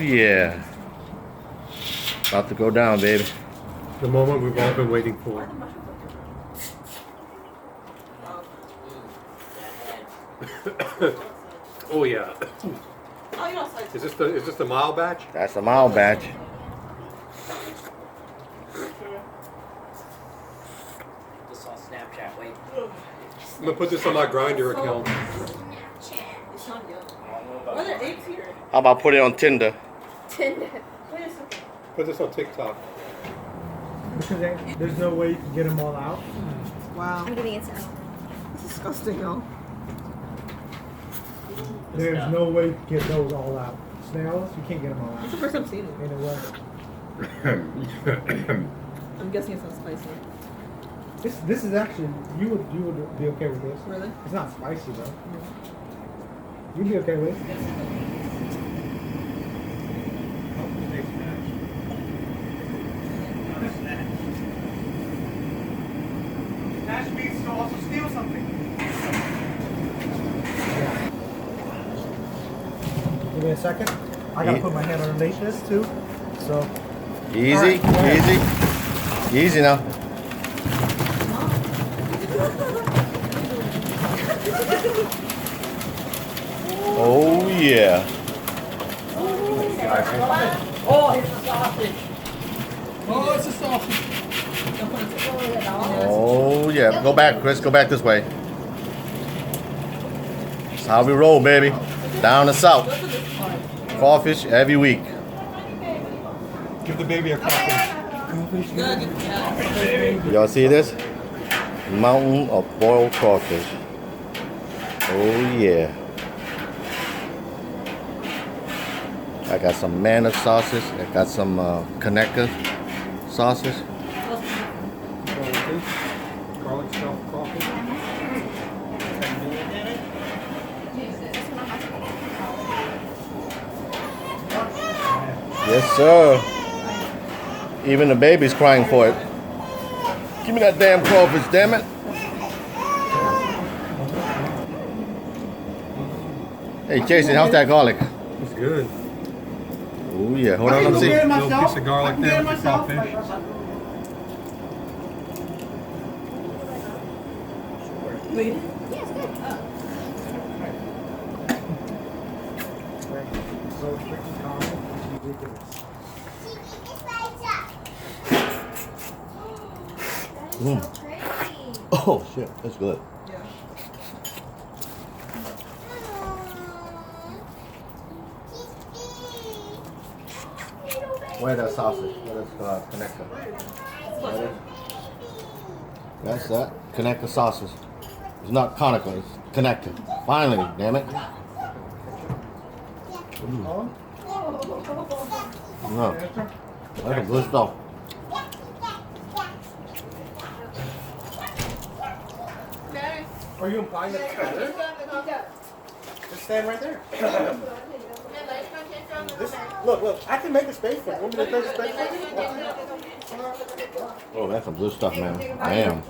yeah. About to go down, baby. The moment we've all been waiting for. Oh yeah. Is this the mild batch? That's the mild batch. This on Snapchat, wait. I'm gonna put this on my grinder account. Are there eggs here? How about put it on Tinder? Tinder. Wait a second. Put this on TikTok. Because there's no way you can get them all out. Wow. I'm getting it out. It's disgusting, y'all. There's no way you can get those all out. Snails, you can't get them all out. It's the first time seeing it. Ain't no way. I'm guessing it's not spicy. This is actually you would be okay with this. Really? It's not spicy though. You'd be okay with it. That means to also steal something. Give me a second. I gotta put my hand underneath this too. So Easy, All right, easy. Easy now. Oh yeah. Oh, it's a sausage. Oh, it's a sausage. Oh yeah. Go back, Chris. Go back this way. That's how we roll, baby. Down the south. Crawfish every week. Give the baby a crawfish. Y'all see this? Mountain of boiled crawfish. Oh yeah. I got some manna sausage. I got some connector sausage. Garlic stuffed crawfish. Yes, sir. Even the baby's crying for it. Give me that damn crawfish, damn it. Hey, Jason, how's that garlic? It's good. Oh yeah, hold on, let me see. Little piece of garlic there with the crawfish. Wait. so freaking common, it's ridiculous. Mm. Oh shit, that's good. Yeah. Where's that sausage? Where's connector? That's that. Connector sausage. It's not conical, it's connector. Finally, damn it. Mm. No. That's a good stuff. Are you implying that it's better? Just stand right there. This, look, I can make a space for it. Want me to make a space for it? Oh, that's some good stuff, man. Damn.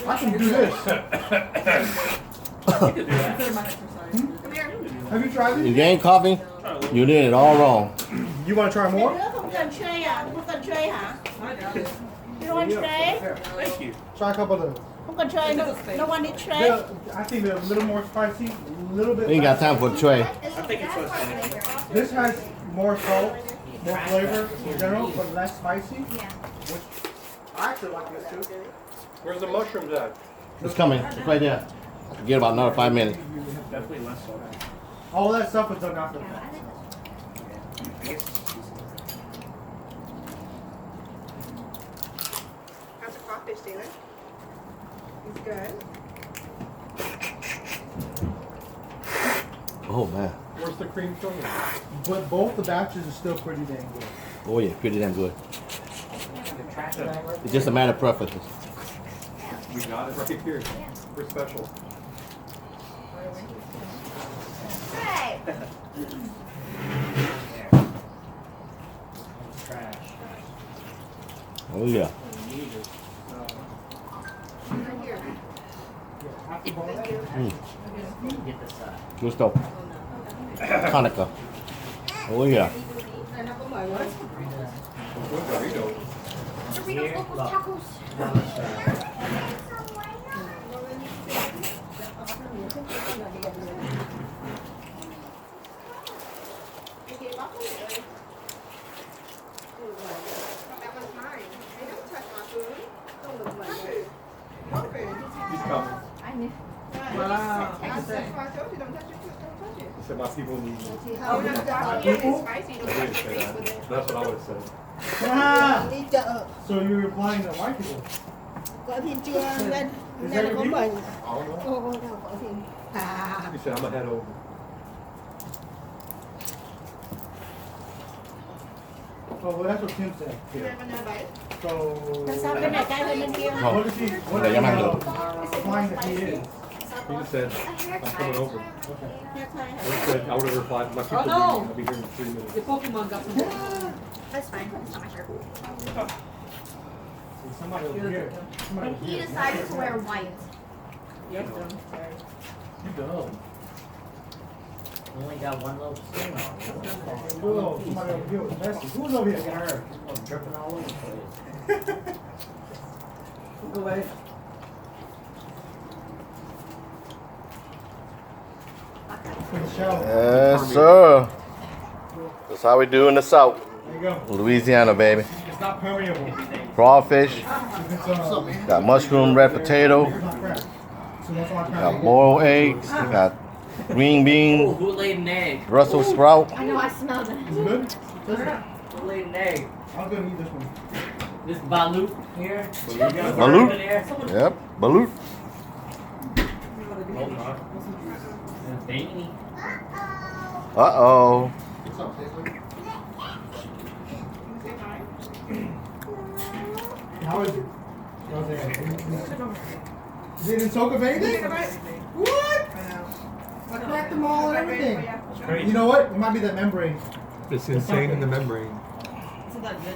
I can do this. Have you tried If it? you ain't coffee, you did it all wrong. You want to try more? You don't want tray? Thank you. Try a couple of those. Who can try? No one need tray? I think they're a little more spicy, a little bit. We ain't got less. time for a tray. I think it's okay. This has more salt, more flavor in general, but less spicy. Yeah. Which I actually like this too. Where's the mushrooms at? It's coming. It's right there. Get about another 5 minutes. Definitely less salt. All that stuff is done after. How's the crawfish, Taylor? It's good. Oh man. Where's the cream filling? But both the batches are still pretty dang good. Oh yeah, pretty damn good. It's just a matter of preferences. We got it right here. We're special. Hey. Trash. Oh yeah. Good stuff. Hanukkah. Oh yeah. Doritos, locos, tacos. That was mine. They don't touch my food. Don't look like that. What food? He's coming. I knew. That's why I told you, don't touch your food. Don't touch it. He said, my people need me. Oh, no, it's spicy. You don't I touch didn't your say face that. with it. That's what I would have said. Ah! Đi chợ. So you're replying to white people? Vợ thì chưa lên. Is Lên that có you? bệnh. I don't know. Ô, đâu vợ thì. He said, I'm going to head over. Oh, well, that's what Tim said. You never know, babe. So. Sao cái này cay hơn bên kia? Không, What is he? What để is em ăn he được. replying that he is? He just said, I'm coming over. Okay. I said, I would have replied, my people Oh, no. need me. I'll be here in 3 minutes. Your Pokemon got some. That's fine. It's not my shirt. See, somebody over here. Somebody And over he here. decided to wear white. Yep. You dumb. Only got one little skin on. Whoa, somebody over here was messy. Who's over here? Her. Dripping all over the place. Go away. Good show. Yes, sir. That's how we do in the South. There you go. Louisiana, baby. It's not permeable. Crawfish. It's Got mushroom, red potato. not crap. So that's all I Got boiled eggs. Got green Oh, bean, who laid an egg? Brussels sprout. I know, I smelled it. It's good? Who laid an egg? I'm gonna eat this one. This balut here. Balut? There. Yep, balut. Hold on. And veiny. Uh-oh. How is it? Did it soak of anything? What? I cracked them all and everything. You know what? It might be that membrane. It's insane in the membrane.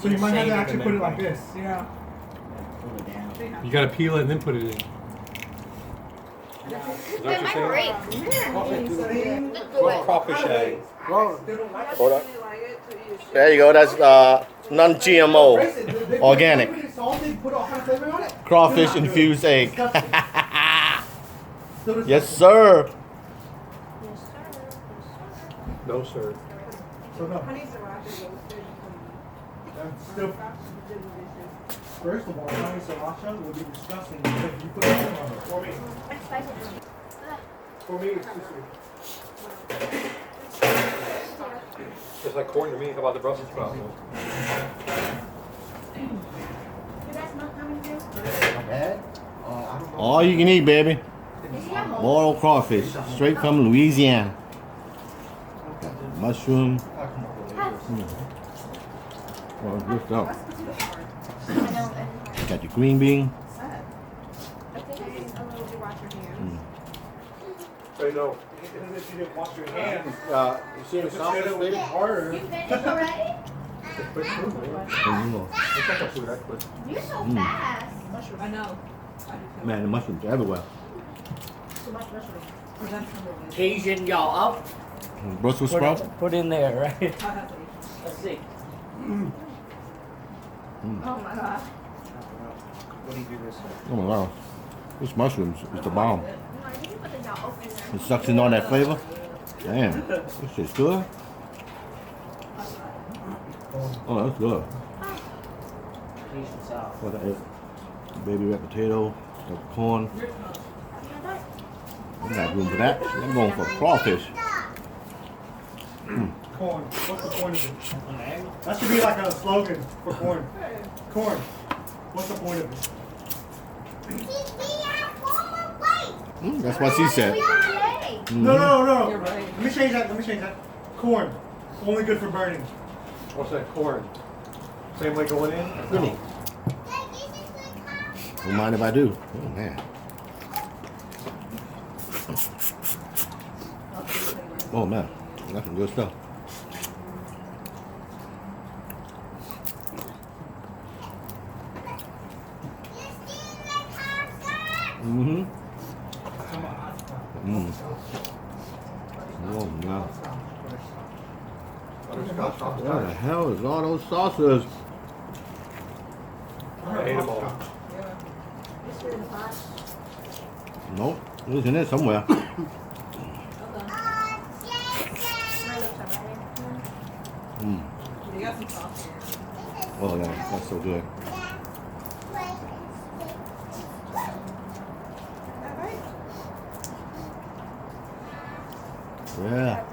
So you might have to actually put it like this. Yeah. Pull it down. You got to peel it and then put it in. Is that It might break. Crawfish egg. Hold up. There you go. That's non-GMO, organic. Put it salted, put all kind of flavor on it. Crawfish infused egg. Still the Yes, sir. No, sir. So no. Still. First of all, honey sriracha would be disgusting if you put it on it. For me. For me, it's too sweet. It's like corn to me. How about the Brussels sprout? All you can eat, baby. Boiled crawfish, straight from Louisiana. Mushroom. Oh, good stuff. Got your green bean. Hey, no. Even if you didn't wash your hands, You see it's just gonna be harder. You finished already? It's quick food, man. It's not that food that quick. You're so fast. I know. Man, the mushrooms are everywhere. Cajun, y'all up? Brussels sprout. Put in there, right? Let's see. Oh my god. What do you do this with? Oh my god. This mushrooms is the bomb. No, you can put the dog open there. It sucks in all that flavor. Damn. This shit's good. Oh, that's good. Cajun sauce. What that is? Baby red potato, got corn. I got room for that. I'm going for crawfish. Corn. What's the point of it? That should be like a slogan for corn. Corn. What's the point of it? That's what she said. No. You're right. Let me change that. Corn. Only good for burning. What's that? Corn. Same way going in? Really? Don't mind if I do. Oh man. Oh man. That's some good stuff. Mm-hmm. Oh no. What the hell is all those sauces? I ate them all. Nope, it's in there somewhere. My lips are ready. You got some sauce here. Oh yeah, that's so good. Yeah.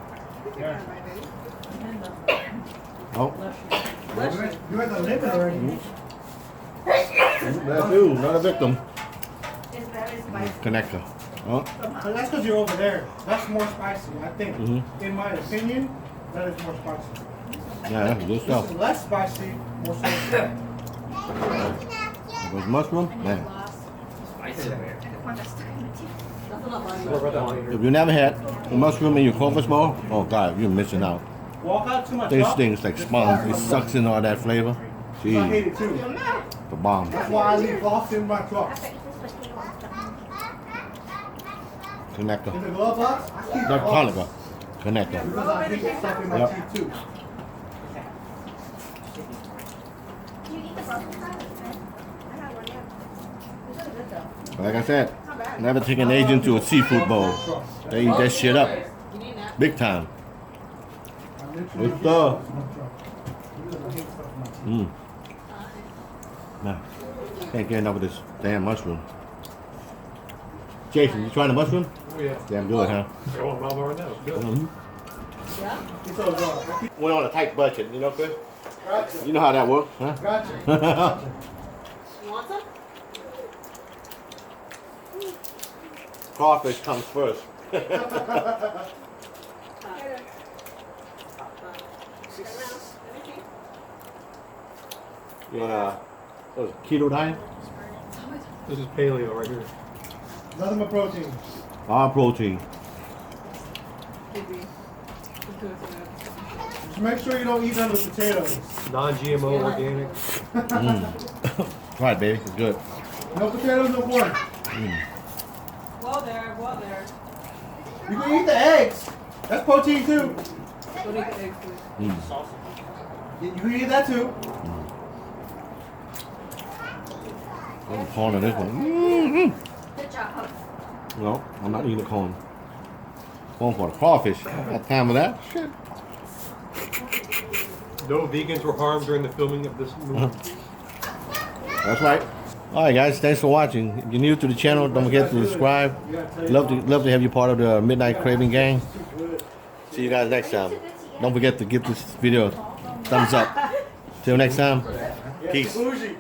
Oh, You had the limit already. that's you, not a victim. It's very spicy. Connector. Oh. But that's because you're over there. That's more spicy. I think, Mm-hmm. in my opinion, that is more spicy. Yeah, that's good This stuff. is less spicy, more salty. Those mushroom, man. Spicy there. One that's stuck in my teeth. More about that later. If you never had a mushroom in your crawfish bowl, oh god, you're missing out. Walk out too much. This up. thing's like sponge. It sucks in all that flavor. I hate Jeez, it too. the bomb. That's why I leave gloves in my truck. After eating this potato and stuff. In Connector. the glove box, I keep Not gloves. Conica. Connector. Because I keep stuff in my Yep. teeth too. Do you eat the broken side? I have one, yeah. It's really good though. Like I said, Not bad. never take an Asian to a seafood bowl. They eat that shit up. Big time. Good stuff. Nah, can't get enough of this damn mushroom. Jason, you trying the mushroom? Oh yeah. Damn good, huh? I want mama right now. It's good. Mm-hmm. We're on a tight budget, you know, Chris? Gotcha. You know how that works, huh? Gotcha. You want some? Crawfish comes first. You wanna keto diet? This is paleo right here. Nothing but protein. All protein. Just make sure you don't eat none of the potatoes. Non-GMO, organic. Try it, baby. It's good. No potatoes, no corn. Well there. You can eat the eggs. That's protein too. Don't eat the eggs, please. You can eat that too. I'm corn on this one. Mm-hmm. Good job. No, I'm not eating the corn. Corn for the crawfish. I got time for that. Shit. No vegans were harmed during the filming of this movie. That's right. All right, guys. Thanks for watching. If you're new to the channel, don't forget to subscribe. Love to have you part of the Midnight Craving gang. See you guys next time. Don't forget to give this video a thumbs up. Till next time. Peace. Bougie.